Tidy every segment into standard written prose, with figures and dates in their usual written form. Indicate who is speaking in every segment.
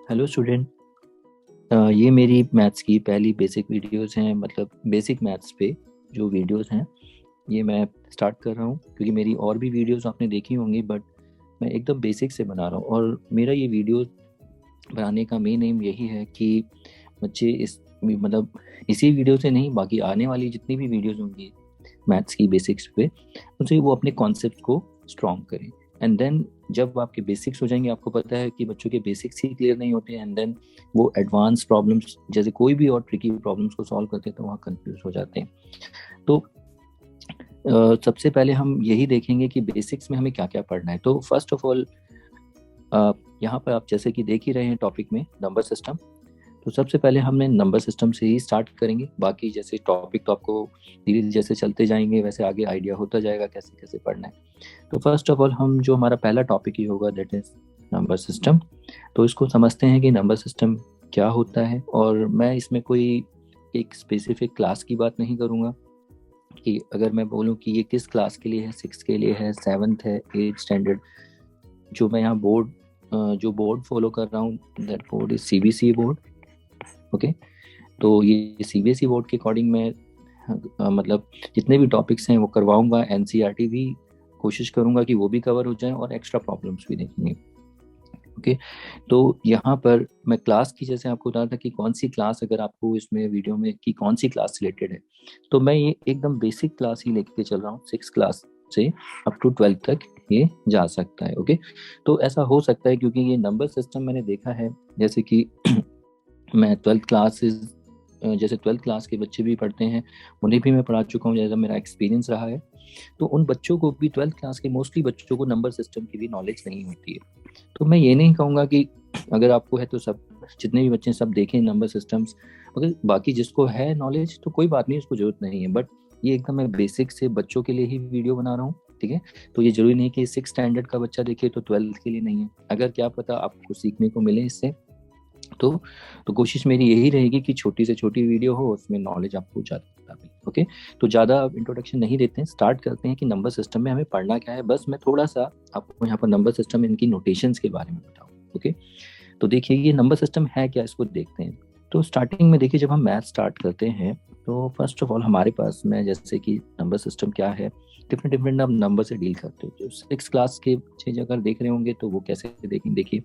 Speaker 1: Hello student. ये मेरी maths की पहली बेसिक वीडियोस हैं, मतलब बेसिक मैथ्स पे जो वीडियोस हैं ये मैं स्टार्ट कर रहा हूँ, क्योंकि मेरी और भी वीडियोस आपने देखी होंगी, बट मैं एकदम बेसिक से बना रहा हूँ। और मेरा ये वीडियो बनाने का मेन एम यही है कि बच्चे इस मतलब इसी वीडियो से नहीं, बाकी आने वाली जितनी भी वीडियोस होंगी मैथ्स की बेसिक्स पे, उनसे वो अपने कॉन्सेप्ट को स्ट्रॉन्ग करें। एंड देन जब आपके बेसिक्स हो जाएंगे, आपको पता है कि बच्चों के बेसिक्स ही क्लियर नहीं होते हैं, एंड देन वो एडवांस प्रॉब्लम्स जैसे कोई भी और ट्रिकी प्रॉब्लम्स को सॉल्व करते हैं तो वहाँ कंफ्यूज हो जाते हैं। तो सबसे पहले हम यही देखेंगे कि बेसिक्स में हमें क्या क्या पढ़ना है। तो फर्स्ट ऑफ ऑल यहाँ पर आप जैसे कि देख ही रहे हैं टॉपिक में नंबर सिस्टम। तो सबसे पहले हमने नंबर सिस्टम से ही स्टार्ट करेंगे, बाकी जैसे टॉपिक तो आपको धीरे धीरे जैसे चलते जाएंगे वैसे आगे आइडिया होता जाएगा कैसे कैसे पढ़ना है। तो फर्स्ट ऑफ ऑल हम जो हमारा पहला टॉपिक ही होगा दैट इज नंबर सिस्टम। तो इसको समझते हैं कि नंबर सिस्टम क्या होता है। और मैं इसमें कोई एक स्पेसिफिक क्लास की बात नहीं करूँगा कि अगर मैं बोलूँ कि ये किस क्लास के लिए है, सिक्स के लिए है, सेवन्थ है, एट स्टैंडर्ड। जो मैं यहाँ बोर्ड जो बोर्ड फॉलो कर रहा हूँ that board is CBSE board. Okay. तो ये सीबीएसई बोर्ड के अकॉर्डिंग मैं मतलब जितने भी टॉपिक्स हैं वो करवाऊंगा। एनसीईआरटी भी कोशिश करूंगा कि वो भी कवर हो जाए और एक्स्ट्रा प्रॉब्लम्स भी देखेंगे। ओके। तो यहाँ पर मैं क्लास की जैसे आपको बता था कि कौन सी क्लास, अगर आपको इसमें वीडियो में कि कौन सी क्लास रिलेटेड है, तो मैं ये एकदम बेसिक क्लास ही लेके चल रहा हूँ। सिक्स क्लास से अप टू 12th तक ये जा सकता है। ओके। तो ऐसा हो सकता है क्योंकि ये नंबर सिस्टम मैंने देखा है जैसे कि मैं जैसे 12th क्लास के बच्चे भी पढ़ते हैं, उन्हें भी मैं पढ़ा चुका हूँ, जैसा मेरा एक्सपीरियंस रहा है। तो उन बच्चों को भी 12th क्लास के मोस्टली बच्चों को नंबर सिस्टम की भी नॉलेज नहीं होती है। तो मैं ये नहीं कहूँगा कि अगर आपको है तो सब जितने भी बच्चे सब देखें नंबर सिस्टम्स। अगर बाकी जिसको है नॉलेज तो कोई बात नहीं, उसको जरूरत नहीं है, बट ये एकदम मैं बेसिक से बच्चों के लिए ही वीडियो बना रहा हूँ। ठीक है। तो ये जरूरी नहीं कि 6 स्टैंडर्ड का बच्चा देखे तो 12th के लिए नहीं है। अगर क्या पता आपको सीखने को मिले इससे, तो तो कोशिश मेरी यही रहेगी कि छोटी से छोटी वीडियो हो, उसमें नॉलेज आपको ज़्यादा मिले। ओके। तो ज़्यादा इंट्रोडक्शन नहीं देते हैं, स्टार्ट करते हैं कि नंबर सिस्टम में हमें पढ़ना क्या है। बस मैं थोड़ा सा आपको यहाँ पर नंबर सिस्टम इनकी नोटेशंस के बारे में बताऊँ। ओके। तो देखिए ये नंबर सिस्टम है क्या, इसको देखते हैं। तो स्टार्टिंग में देखिए जब हम मैथ स्टार्ट करते हैं तो फर्स्ट ऑफ ऑल हमारे पास में जैसे कि नंबर सिस्टम क्या है, डिफरेंट डिफरेंट आप नंबर से डील करते हो। जो 6 क्लास के बच्चे अगर देख रहे होंगे तो वो कैसे देखेंगे, देखिए।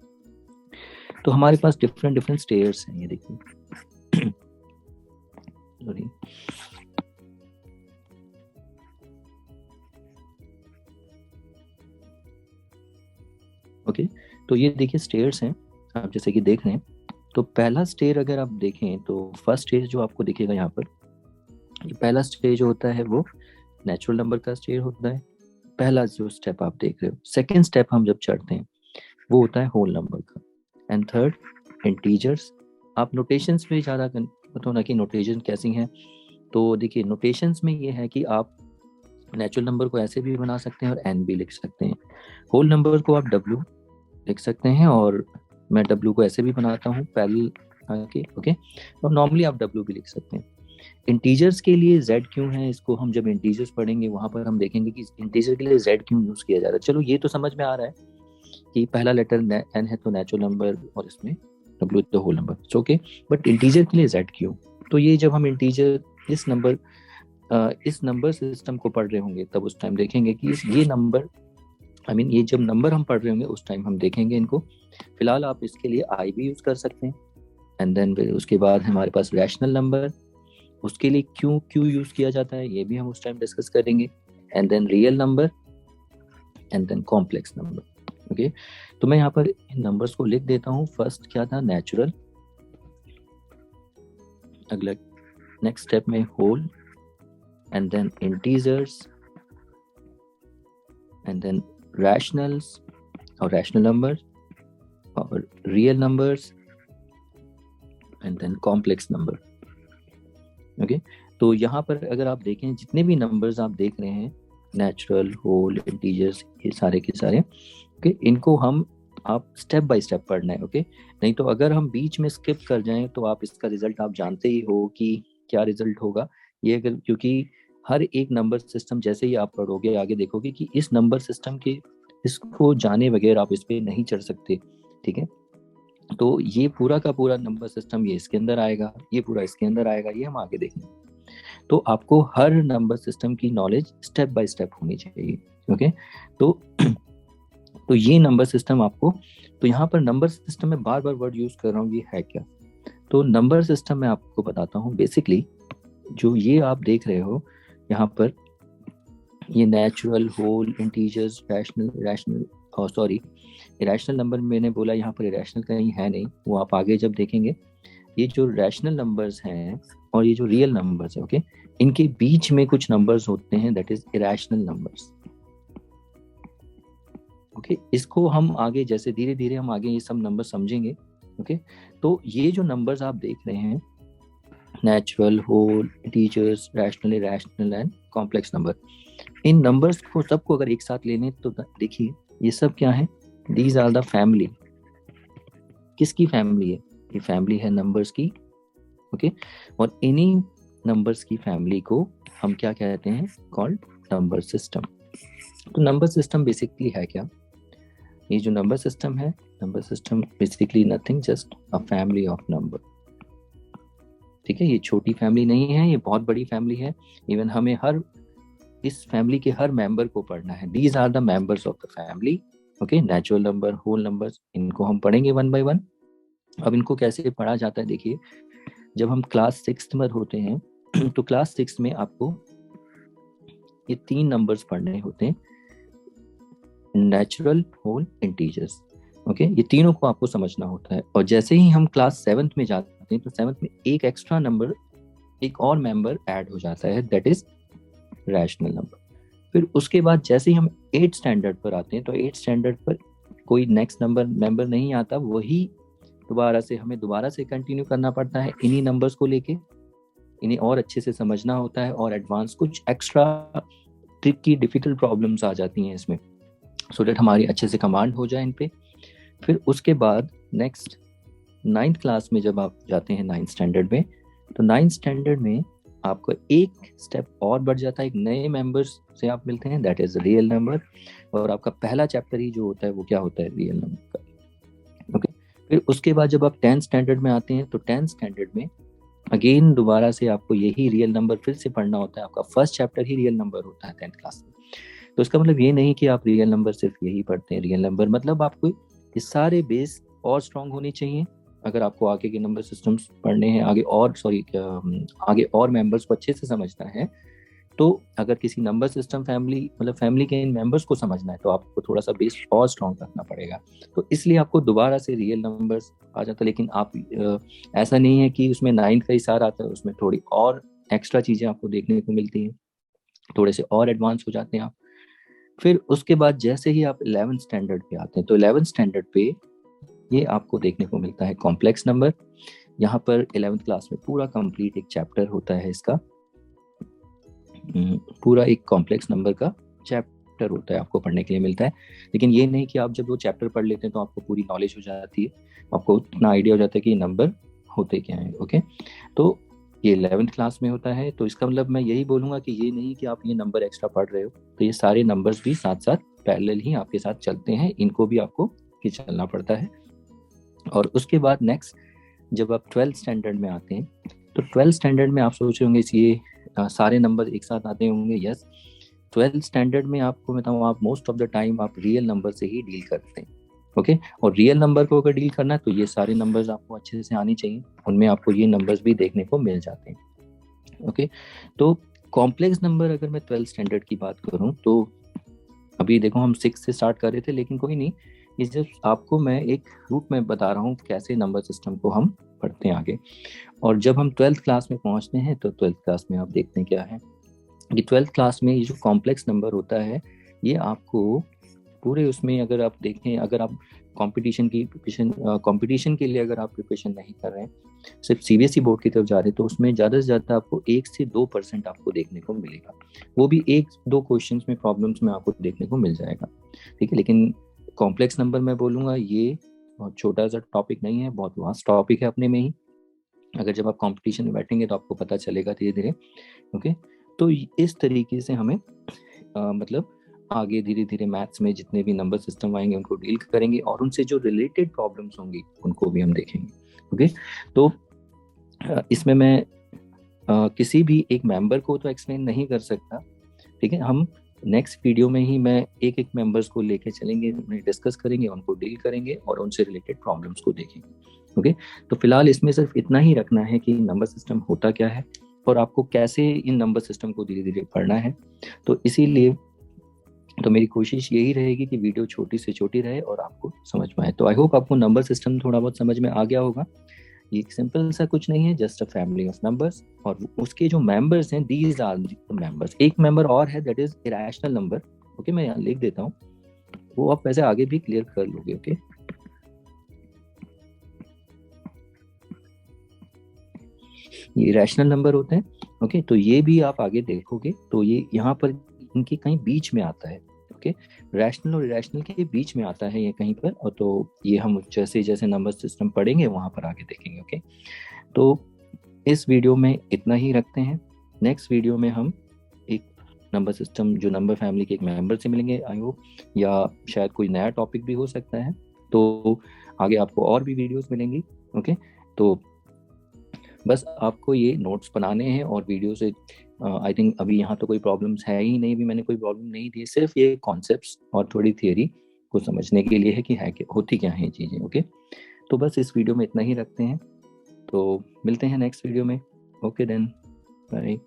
Speaker 1: तो हमारे पास डिफरेंट डिफरेंट स्टेयर्स हैं, ये देखिए। सॉरी। ओके। तो ये देखिए स्टेयर्स हैं, आप जैसे कि देख रहे हैं। तो पहला स्टेयर अगर आप देखें तो फर्स्ट स्टेज जो आपको दिखेगा यहाँ पर, ये पहला स्टेज जो होता है वो नेचुरल नंबर का स्टेयर होता है। पहला जो स्टेप आप देख रहे हो, सेकेंड स्टेप हम जब चढ़ते हैं वो होता है होल नंबर का। And third integers. आप नोटेशंस पे ज़्यादा बताओ ना कि नोटेशन कैसी हैं। तो देखिए नोटेशंस में ये है कि आप नेचुरल नंबर को ऐसे भी बना सकते हैं और एन भी लिख सकते हैं। होल नंबर को आप डब्ल्यू लिख सकते हैं, और मैं डब्ल्यू को ऐसे भी बनाता हूँ पैरेलल आके। ओके। और नॉर्मली आप डब्ल्यू भी लिख सकते हैं। इंटीजर्स के लिए जेड क्यों है, इसको हम जब इंटीजर्स पढ़ेंगे वहां पर हम देखेंगे कि इंटीजर के लिए जेड क्यों यूज किया जा रहा है। चलो ये तो समझ में आ रहा है कि पहला लेटर एन है तो नेचुरल नंबर, और इसमें डब्ल्यू तो whole number, okay. But integer के लिए जेड क्यों? तो ये जब हम इंटीजर इस नंबर सिस्टम को पढ़ रहे होंगे तब उस टाइम देखेंगे कि ये नंबर ये जब नंबर हम पढ़ रहे होंगे उस टाइम हम देखेंगे इनको। फिलहाल आप इसके लिए आई भी यूज कर सकते हैं। एंड देन उसके बाद हमारे पास रैशनल नंबर, उसके लिए क्यों क्यों यूज किया जाता है ये भी हम उस टाइम डिस्कस करेंगे। And then real number, and then complex number. Okay. तो मैं यहाँ पर इन नंबर्स को लिख देता हूँ। फर्स्ट क्या था, नेचुरल। अगला नेक्स्ट स्टेप में whole, and then integers, and then rationals और रैशनल नंबर्स, और real numbers, and then complex number. Okay. तो यहाँ पर अगर आप देखें जितने भी नंबर्स आप देख रहे हैं, नेचुरल, होल, इंटीजर्स, ये सारे के सारे, ओके, इनको हम आप स्टेप बाय स्टेप पढ़ना है। ओके। नहीं तो अगर हम बीच में स्किप कर जाएं तो आप इसका रिजल्ट आप जानते ही हो कि क्या रिजल्ट होगा। ये अगर क्योंकि हर एक नंबर सिस्टम जैसे ही आप पढ़ोगे आगे देखोगे कि इस नंबर सिस्टम के इसको जाने बगैर आप इस पर नहीं चढ़ सकते। ठीक है। तो ये पूरा का पूरा नंबर सिस्टम ये इसके अंदर आएगा, ये पूरा इसके अंदर आएगा, ये हम आगे देखेंगे। तो आपको हर नंबर सिस्टम की नॉलेज स्टेप बाय स्टेप होनी चाहिए। ओके, तो तो ये नंबर सिस्टम आपको, तो यहाँ पर नंबर सिस्टम में बार बार वर्ड यूज कर रहा हूँ, ये है क्या? तो नंबर सिस्टम में आपको बताता हूँ बेसिकली, जो ये आप देख रहे हो यहाँ पर, ये natural, whole, integers, rational, irrational, sorry irrational number मैंने बोला, यहाँ पर इरेशनल कहीं है नहीं, वो आप आगे जब देखेंगे। ये जो रैशनल नंबर्स हैं और ये जो रियल नंबर्स है, ओके, इनके बीच में कुछ नंबर्स होते हैं, that is irrational numbers. Okay, इसको हम आगे जैसे धीरे धीरे हम आगे ये सब नंबर समझेंगे। ओके, तो ये जो नंबर्स आप देख रहे हैं, natural, whole, integers, rational, irrational and complex number, इन नंबर्स को सबको अगर एक साथ लेने तो देखिए ये सब क्या है, दीज आर द फैमिली। किसकी फैमिली है? ये फैमिली है नंबर्स की। ओके, और इन्हीं नंबर्स की फैमिली को हम क्या कहते हैं? Called number system. तो नंबर सिस्टम बेसिकली है क्या? ये जो नंबर सिस्टम है, number system basically nothing, just a family of number. ठीक है, ये छोटी फैमिली नहीं है, ये बहुत बड़ी फैमिली है। इवन हमें हर इस फैमिली के हर मेंबर को पढ़ना है। These are the members of the family. Okay, natural number, whole numbers, इनको हम पढ़ेंगे वन बाय वन। अब इनको कैसे पढ़ा जाता है देखिए, जब हम क्लास 6 में होते हैं तो क्लास 6 में आपको ये 3 नंबर्स पढ़ने होते हैं, नेचुरल, होल, इंटीजर्स। ओके, ये तीनों को आपको समझना होता है। और जैसे ही हम क्लास 7 में जाते हैं तो 7 में एक एक्स्ट्रा नंबर, एक और मेंबर ऐड हो जाता है, दैट इज रैशनल नंबर। फिर उसके बाद जैसे ही हम 8 स्टैंडर्ड पर आते हैं तो 8 स्टैंडर्ड पर कोई नेक्स्ट नंबर मेंबर नहीं आता, वही हमें दोबारा से कंटिन्यू करना पड़ता है इन्हीं नंबर्स को लेके। इन्हें और अच्छे से समझना होता है, और एडवांस कुछ एक्स्ट्रा ट्रिकी डिफिकल्ट प्रॉब्लम्स आ जाती हैं इसमें, सो दैट हमारी अच्छे से कमांड हो जाए इन पे। फिर उसके बाद नेक्स्ट 9th क्लास में जब आप जाते हैं 9th स्टैंडर्ड में, तो 9th स्टैंडर्ड में आपको एक स्टेप और बढ़ जाता है, एक नए मेंबर्स से आप मिलते हैं, दैट इज रियल नंबर। और आपका पहला चैप्टर ही जो होता है वो क्या होता है? रियल नंबर का। ओके, फिर उसके बाद जब आप 10th स्टैंडर्ड में आते हैं तो 10th स्टैंडर्ड में अगेन दोबारा से आपको यही रियल नंबर फिर से पढ़ना होता है। आपका फर्स्ट चैप्टर ही रियल नंबर होता है 10th क्लास में। तो इसका मतलब ये नहीं कि आप रियल नंबर सिर्फ यही पढ़ते हैं। रियल नंबर मतलब आपको ये सारे बेस और स्ट्रांग होने चाहिए अगर आपको आगे के नंबर सिस्टम्स पढ़ने हैं, आगे और मेंबर्स को अच्छे से समझना है। तो अगर किसी नंबर सिस्टम फैमिली, मतलब फैमिली के इन मेंबर्स को समझना है, तो आपको थोड़ा सा बेस और स्ट्रांग रखना पड़ेगा। तो इसलिए आपको दोबारा से रियल नंबर्स आ जाता है। लेकिन आप ऐसा नहीं है कि उसमें 9th का ही सार आता है, उसमें थोड़ी और एक्स्ट्रा चीज़ें आपको देखने को मिलती हैं, थोड़े से और एडवांस हो जाते हैं आप। फिर उसके बाद जैसे ही आप 11th स्टैंडर्ड पे आते हैं तो 11th स्टैंडर्ड पे ये आपको देखने को मिलता है कॉम्प्लेक्स नंबर। यहाँ पर 11th क्लास में पूरा कंप्लीट एक चैप्टर होता है इसका, पूरा एक कॉम्प्लेक्स नंबर का चैप्टर होता है, आपको पढ़ने के लिए मिलता है। लेकिन ये नहीं कि आप जब वो चैप्टर पढ़ लेते हैं तो आपको पूरी नॉलेज हो जाती है, आपको इतना आइडिया हो जाता है कि ये नंबर होते क्या है। ओके, तो ये 11th क्लास में होता है। तो इसका मतलब मैं यही बोलूँगा कि ये नहीं कि आप ये नंबर एक्स्ट्रा पढ़ रहे हो, तो ये सारे नंबर्स भी साथ साथ पैरेलल ही आपके साथ चलते हैं, इनको भी आपको चलना पड़ता है। और उसके बाद नेक्स्ट जब आप 12th स्टैंडर्ड में आते हैं तो 12th स्टैंडर्ड में आप सोच रहे होंगे ये सारे नंबर एक साथ आते होंगे। यस, 12th स्टैंडर्ड में आपको बताऊँ, आप मोस्ट ऑफ द टाइम आप रियल नंबर से ही डील करते हैं। ओके, और रियल नंबर को अगर डील करना है तो ये सारे नंबर्स आपको अच्छे से आनी चाहिए, उनमें आपको ये नंबर्स भी देखने को मिल जाते हैं। ओके, तो कॉम्प्लेक्स नंबर अगर मैं 12th स्टैंडर्ड की बात करूँ तो अभी देखो हम 6 से स्टार्ट कर रहे थे, लेकिन कोई नहीं, इस जस्ट आपको मैं एक रूट में बता रहा हूँ कैसे नंबर सिस्टम को हम पढ़ते हैं आगे। और जब हम 12th क्लास में पहुँचते हैं तो 12th क्लास में आप देखते हैं क्या है कि 12th क्लास में ये जो कॉम्प्लेक्स नंबर होता है, ये आपको पूरे उसमें अगर आप देखें, अगर आप कंपटीशन के लिए अगर आप प्रिपरेशन नहीं कर रहे हैं, सिर्फ सीबीएसई बोर्ड की तरफ जा रहे हैं, तो उसमें ज़्यादा से ज़्यादा आपको 1 से 2% आपको देखने को मिलेगा। वो भी 1-2 क्वेश्चंस में, प्रॉब्लम्स में आपको देखने को मिल जाएगा। ठीक है, लेकिन कॉम्प्लेक्स नंबर मैं बोलूँगा ये बहुत छोटा सा टॉपिक नहीं है, बहुत वास्ट टॉपिक है अपने में ही। अगर जब आप कंपटीशन में बैठेंगे तो आपको पता चलेगा धीरे धीरे। ओके, तो इस तरीके से हमें मतलब आगे धीरे धीरे मैथ्स में जितने भी नंबर सिस्टम आएंगे उनको डील करेंगे और उनसे जो रिलेटेड प्रॉब्लम्स होंगी उनको भी हम देखेंगे। ओके, तो इसमें मैं किसी भी एक मेंबर को तो एक्सप्लेन नहीं कर सकता, ठीक है। हम नेक्स्ट वीडियो में ही मैं एक एक मेंबर्स को लेके चलेंगे, उन्हें डिस्कस करेंगे, उनको डील करेंगे और उनसे रिलेटेड प्रॉब्लम्स को देखेंगे। ओके, तो फिलहाल इसमें सिर्फ इतना ही रखना है कि नंबर सिस्टम होता क्या है और आपको कैसे इन नंबर सिस्टम को धीरे धीरे पढ़ना है। तो इसीलिए तो मेरी कोशिश यही रहेगी कि वीडियो छोटी से छोटी रहे और आपको समझ में आए। तो आई होप आपको नंबर सिस्टम थोड़ा बहुत समझ में आ गया होगा। ये सिंपल सा कुछ नहीं है, just a family of numbers, और उसके जो मेंबर्स हैं दीज आर द मेंबर्स। एक मेंबर और है that is irrational number. Okay, मैं यहाँ लिख देता हूँ, वो आप वैसे आगे भी क्लियर कर लोगे। ओके, ये इरेशनल नंबर होते हैं। ओके, तो ये भी आप आगे देखोगे तो ये यहाँ पर इनके कहीं बीच में आता है। ओके, रैशनल और इरेशनल के बीच में आता है ये कहीं पर, और तो ये हम जैसे जैसे नंबर सिस्टम पढ़ेंगे वहां पर आगे देखेंगे। ओके, तो इस वीडियो में इतना ही रखते हैं। नेक्स्ट वीडियो में हम एक नंबर सिस्टम जो नंबर फैमिली के एक मेंबर से मिलेंगे आई होप, या शायद कोई नया टॉपिक भी हो सकता है। तो आगे आपको और भी वीडियोस मिलेंगी। ओके, तो बस आपको ये नोट्स बनाने हैं और वीडियो से आई थिंक अभी यहाँ तो कोई प्रॉब्लम्स है ही नहीं, भी मैंने कोई प्रॉब्लम नहीं दी, सिर्फ ये कॉन्सेप्ट्स और थोड़ी थियरी को समझने के लिए है कि है कि होती क्या है ये चीज़ें। ओके, तो बस इस वीडियो में इतना ही रखते हैं, तो मिलते हैं नेक्स्ट वीडियो में। Okay then, bye.